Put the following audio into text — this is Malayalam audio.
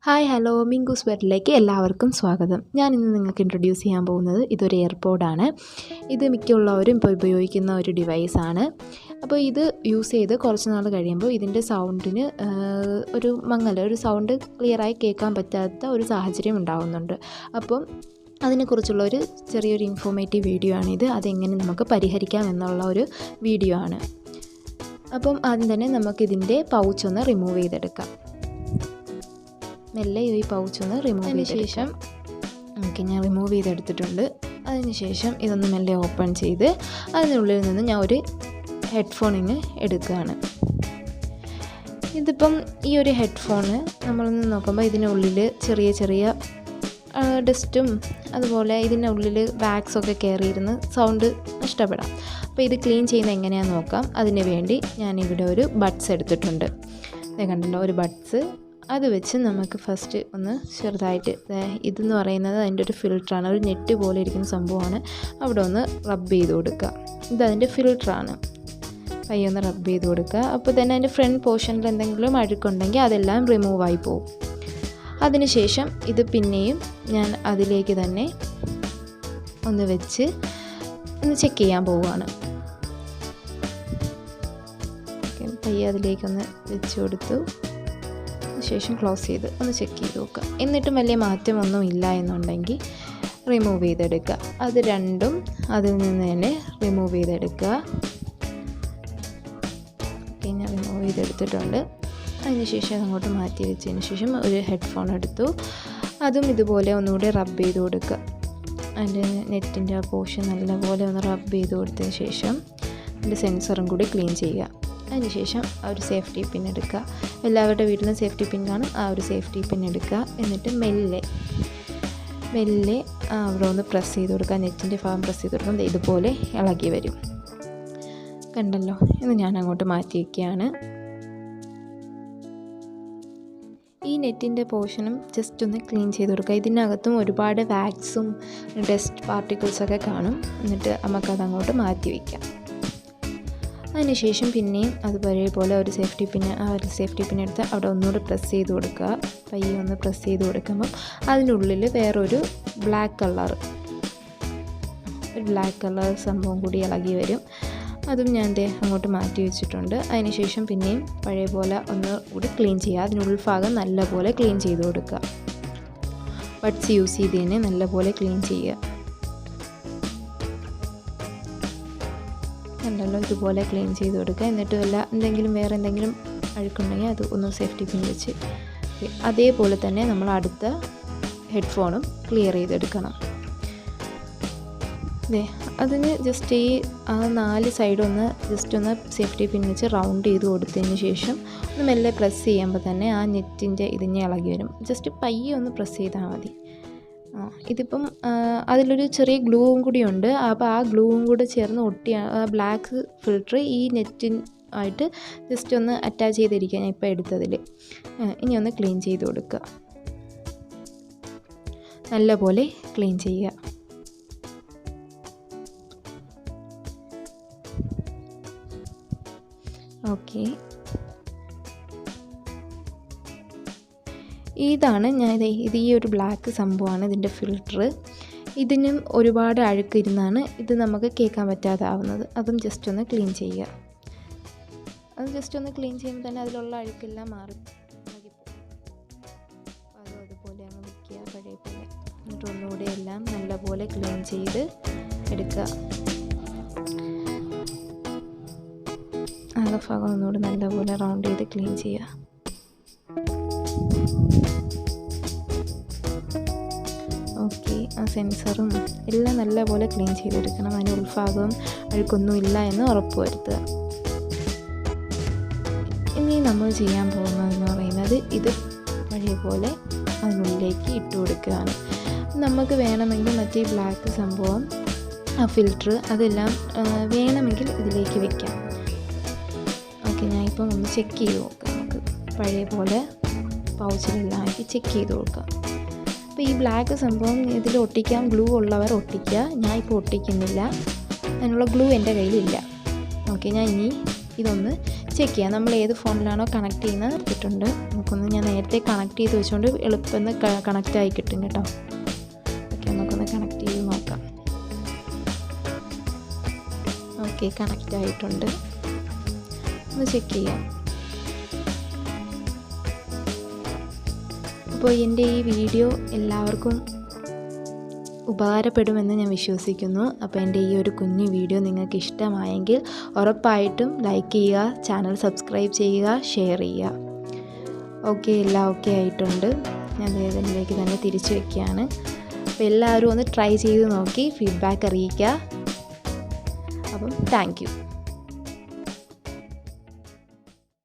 ഹായ് ഹലോ മിങ്കൂസ് വേർഡിലേക്ക് എല്ലാവർക്കും സ്വാഗതം. ഞാൻ ഇന്ന് നിങ്ങൾക്ക് ഇൻട്രൊഡ്യൂസ് ചെയ്യാൻ പോകുന്നത് ഇതൊരു എയർപോഡാണ്. ഇത് മിക്കുള്ളവരും ഇപ്പോൾ ഉപയോഗിക്കുന്ന ഒരു ഡിവൈസാണ്. അപ്പോൾ ഇത് യൂസ് ചെയ്ത് കുറച്ച് നാൾ കഴിയുമ്പോൾ ഇതിൻ്റെ സൗണ്ടിന് ഒരു സൗണ്ട് ക്ലിയറായി കേൾക്കാൻ പറ്റാത്ത ഒരു സാഹചര്യം ഉണ്ടാകുന്നുണ്ട്. അപ്പം അതിനെക്കുറിച്ചുള്ള ഒരു ചെറിയൊരു ഇൻഫോർമേറ്റീവ് വീഡിയോ ആണിത്. അതെങ്ങനെ നമുക്ക് പരിഹരിക്കാം എന്നുള്ള ഒരു വീഡിയോ ആണ്. അപ്പം ആദ്യം തന്നെ നമുക്കിതിൻ്റെ പൗച്ചൊന്ന് റിമൂവ് ചെയ്തെടുക്കാം. മെല്ലെ ഈ പൗച്ചൊന്ന് റിമൂവ് ചെയ്ത ശേഷം ഞാൻ റിമൂവ് ചെയ്തെടുത്തിട്ടുണ്ട്. അതിനുശേഷം ഇതൊന്ന് മെല്ലെ ഓപ്പൺ ചെയ്ത് അതിനുള്ളിൽ നിന്ന് ഞാൻ ഒരു ഹെഡ്ഫോണിന് എടുക്കുകയാണ്. ഇതിപ്പം ഈ ഒരു ഹെഡ്ഫോണ് നമ്മളൊന്ന് നോക്കുമ്പോൾ ഇതിനുള്ളിൽ ചെറിയ ഡസ്റ്റും അതുപോലെ ഇതിൻ്റെ ഉള്ളിൽ വാക്സൊക്കെ കയറിയിരുന്ന് സൗണ്ട് നഷ്ടപ്പെടാം. അപ്പോൾ ഇത് ക്ലീൻ ചെയ്യുന്നത് എങ്ങനെയാണെന്ന് നോക്കാം. അതിന് വേണ്ടി ഞാനിവിടെ ഒരു ബഡ്സ് എടുത്തിട്ടുണ്ട്. കണ്ടല്ലോ, ഒരു ബഡ്സ്. അത് വെച്ച് നമുക്ക് ഫസ്റ്റ് ഒന്ന് ചെറുതായിട്ട്, ഇതെന്ന് പറയുന്നത് അതിൻ്റെ ഒരു ഫിൽറ്ററാണ്, ഒരു നെറ്റ് പോലെ ഇരിക്കുന്ന സംഭവമാണ്. അവിടെ ഒന്ന് റബ്ബ് ചെയ്ത് കൊടുക്കുക. ഇതതിൻ്റെ ഫിൽറ്ററാണ്. പയ്യൊന്ന് റബ്ബ് ചെയ്ത് കൊടുക്കുക. അപ്പോൾ തന്നെ അതിൻ്റെ ഫ്രണ്ട് പോർഷനിൽ എന്തെങ്കിലും അഴുക്കുണ്ടെങ്കിൽ അതെല്ലാം റിമൂവായി പോകും. അതിനുശേഷം ഇത് പിന്നെയും ഞാൻ അതിലേക്ക് തന്നെ ഒന്ന് വെച്ച് ഒന്ന് ചെക്ക് ചെയ്യാൻ പോവുകയാണ്. പയ്യെ അതിലേക്കൊന്ന് വെച്ച് കൊടുത്തു. ശേഷം ക്ലോസ് ചെയ്ത് ഒന്ന് ചെക്ക് ചെയ്ത് നോക്കുക. എന്നിട്ടും വലിയ മാറ്റമൊന്നും ഇല്ല എന്നുണ്ടെങ്കിൽ റിമൂവ് ചെയ്തെടുക്കുക. അത് രണ്ടും അതിൽ നിന്ന് തന്നെ റിമൂവ് ചെയ്തെടുക്കുക. ഞാൻ റിമൂവ് ചെയ്തെടുത്തിട്ടുണ്ട്. അതിനുശേഷം അങ്ങോട്ട് മാറ്റി വെച്ചതിന് ശേഷം ഒരു ഹെഡ്ഫോൺ എടുത്തു. അതും ഇതുപോലെ ഒന്നുകൂടി റബ്ബ് ചെയ്ത് കൊടുക്കുക. അതിൻ്റെ നെറ്റിൻ്റെ ആ പോർഷൻ നല്ലപോലെ ഒന്ന് റബ്ബ് ചെയ്ത് കൊടുത്തതിന് ശേഷം അതിൻ്റെ സെൻസറും കൂടി ക്ലീൻ ചെയ്യുക. അതിനുശേഷം ആ ഒരു സേഫ്റ്റി പിൻ എടുക്കുക. എല്ലാവരുടെ വീട്ടിലും സേഫ്റ്റി പിൻ കാണും. ആ ഒരു സേഫ്റ്റി പിൻ എടുക്കുക. എന്നിട്ട് മെല്ലെ അവിടെ ഒന്ന് പ്രസ് ചെയ്ത് കൊടുക്കുക. നെറ്റിൻ്റെ ഭാഗം പ്രസ് ചെയ്ത് കൊടുക്കുക. ഇതുപോലെ ഇളകി വരും. കണ്ടല്ലോ, ഇത് ഞാൻ അങ്ങോട്ട് മാറ്റി വയ്ക്കുകയാണ്. ഈ നെറ്റിൻ്റെ പോർഷനും ജസ്റ്റ് ഒന്ന് ക്ലീൻ ചെയ്ത് കൊടുക്കുക. ഇതിനകത്തും ഒരുപാട് വാക്സും ഡസ്റ്റ് പാർട്ടിക്കിൾസൊക്കെ കാണും. എന്നിട്ട് നമുക്കതങ്ങോട്ട് മാറ്റി വയ്ക്കാം. അതിനുശേഷം പിന്നെയും അതുപോലെ ഒരു സേഫ്റ്റി പിൻ എടുത്ത് അവിടെ ഒന്നുകൂടെ പ്രസ് ചെയ്ത് കൊടുക്കുക. പയ്യെ ഒന്ന് പ്രസ് ചെയ്ത് കൊടുക്കുമ്പം അതിനുള്ളിൽ വേറൊരു ബ്ലാക്ക് കളർ സംഭവം കൂടി ഇളകി വരും. അതും ഞാൻ അങ്ങോട്ട് മാറ്റി വെച്ചിട്ടുണ്ട്. അതിനുശേഷം പിന്നെയും പഴയ പോലെ ഒന്ന് കൂടി ക്ലീൻ ചെയ്യുക. അതിനുൾഭാഗം നല്ലപോലെ ക്ലീൻ ചെയ്ത് കൊടുക്കുക. ബഡ്സ് യൂസ് ചെയ്ത് തന്നെ നല്ലപോലെ ക്ലീൻ ചെയ്യുക. ഉണ്ടല്ലോ, ഇതുപോലെ ക്ലീൻ ചെയ്ത് കൊടുക്കുക. എന്നിട്ട് വേറെ എന്തെങ്കിലും അഴുക്കുണ്ടെങ്കിൽ അത് ഒന്ന് സേഫ്റ്റി പിൻ വെച്ച് അതേപോലെ തന്നെ നമ്മൾ അടുത്ത ഹെഡ്ഫോണും ക്ലിയർ ചെയ്തെടുക്കണം. അതിന് ജസ്റ്റ് ഈ 4 സൈഡൊന്ന് ജസ്റ്റ് ഒന്ന് സേഫ്റ്റി പിൻ വെച്ച് റൗണ്ട് ചെയ്ത് കൊടുത്തതിന് ശേഷം ഒന്ന് മെല്ലെ പ്രസ് ചെയ്യുമ്പോൾ തന്നെ ആ നെറ്റിൻ്റെ ഇതിനെ ഇളകി വരും. ജസ്റ്റ് പയ്യെ ഒന്ന് പ്രസ് ചെയ്താൽ മതി. ഇതിപ്പം അതിലൊരു ചെറിയ ഗ്ലൂവും കൂടി ഉണ്ട്. അപ്പോൾ ആ ഗ്ലൂവും കൂടെ ചേർന്ന് ഒട്ടിയ ബ്ലാക്ക് ഫിൽറ്റർ ഈ നെറ്റിനായിട്ട് ജസ്റ്റ് ഒന്ന് അറ്റാച്ച് ചെയ്തിരിക്കുക. ഞാൻ ഇപ്പോൾ എടുത്തതിൽ ഇനി ഒന്ന് ക്ലീൻ ചെയ്ത് കൊടുക്കുക. നല്ലപോലെ ക്ലീൻ ചെയ്യുക. ഓക്കെ, ഇതാണ് ഇത് ഈ ഒരു ബ്ലാക്ക് സംഭവമാണ് ഇതിൻ്റെ ഫിൽറ്റർ. ഇതിനും ഒരുപാട് അഴുക്കിരുന്നാണ് ഇത് നമുക്ക് കേൾക്കാൻ പറ്റാതാവുന്നത്. അതും ജസ്റ്റ് ഒന്ന് ക്ലീൻ ചെയ്യുക. അത് ജസ്റ്റ് ഒന്ന് ക്ലീൻ ചെയ്യുമ്പോൾ തന്നെ അതിലുള്ള അഴുക്കെല്ലാം മാറിപ്പോകും. അതുപോലെ അങ്ങ് വയ്ക്കുക പഴയ പോലെ. എന്നിട്ട് ഒന്നുകൂടി എല്ലാം നല്ലപോലെ ക്ലീൻ ചെയ്ത് എടുക്കുക. ആകെ ഭാഗം ഒന്നുകൂടി നല്ലപോലെ റൗണ്ട് ചെയ്ത് ക്ലീൻ ചെയ്യുക. ഓക്കെ, ആ സെൻസറും എല്ലാം നല്ലപോലെ ക്ലീൻ ചെയ്തെടുക്കണം. അതിന് ഉൾഭാഗവും അഴുക്കൊന്നും ഇല്ല എന്ന് ഉറപ്പ് വരുത്തുക. ഇനി നമ്മൾ ചെയ്യാൻ പോകുന്നതെന്ന് പറയുന്നത് ഇത് പഴയ പോലെ അതിനുള്ളിലേക്ക് ഇട്ട് കൊടുക്കുകയാണ്. നമുക്ക് വേണമെങ്കിൽ മറ്റേ ബ്ലാക്ക് സംഭവം, ആ ഫിൽറ്റർ അതെല്ലാം വേണമെങ്കിൽ ഇതിലേക്ക് വെക്കാം. ഓക്കെ, ഞാൻ ഇപ്പം ഒന്ന് ചെക്ക് ചെയ്ത് നോക്കാം. നമുക്ക് പഴയ പോലെ പൗച്ചിലെല്ലാം ആക്കി ചെക്ക് ചെയ്ത് കൊടുക്കാം. അപ്പോൾ ഈ ബ്ലാക്ക് സംഭവം ഇതിൽ ഒട്ടിക്കാൻ ഗ്ലൂ ഉള്ളവർ ഒട്ടിക്കുക. ഞാൻ ഇപ്പോൾ ഒട്ടിക്കുന്നില്ല, അതിനുള്ള ഗ്ലൂ എൻ്റെ കയ്യിലില്ല. ഓക്കെ, ഞാൻ ഇനി ഇതൊന്ന് ചെക്ക് ചെയ്യാം. നമ്മൾ ഏത് ഫോണിലാണോ കണക്ട് ചെയ്യുന്നത് കിട്ടുന്നുണ്ട്. നമുക്കൊന്ന് ഞാൻ നേരത്തെ കണക്ട് ചെയ്ത് വെച്ചുകൊണ്ട് എളുപ്പം കണക്റ്റ് ആയി കിട്ടും കേട്ടോ. ഓക്കെ, നമുക്കൊന്ന് കണക്ട് ചെയ്ത് നോക്കാം. ഓക്കെ, കണക്റ്റ് ആയിട്ടുണ്ട്. ഒന്ന് ചെക്ക് ചെയ്യാം. അപ്പോൾ എൻ്റെ ഈ വീഡിയോ എല്ലാവർക്കും ഉപകാരപ്പെടുമെന്ന് ഞാൻ വിശ്വസിക്കുന്നു. അപ്പോൾ എൻ്റെ ഈ ഒരു കുഞ്ഞു വീഡിയോ നിങ്ങൾക്ക് ഇഷ്ടമായെങ്കിൽ ഉറപ്പായിട്ടും ലൈക്ക് ചെയ്യുക, ചാനൽ സബ്സ്ക്രൈബ് ചെയ്യുക, ഷെയർ ചെയ്യുക. ഓക്കെ, എല്ലാം ഓക്കെ ആയിട്ടുണ്ട്. ഞാൻ ഇതിലേക്ക് തന്നെ തിരിച്ചു വയ്ക്കുകയാണ്. അപ്പോൾ എല്ലാവരും ഒന്ന് ട്രൈ ചെയ്ത് നോക്കി ഫീഡ്ബാക്ക് അറിയിക്കുക. അപ്പം താങ്ക് യു.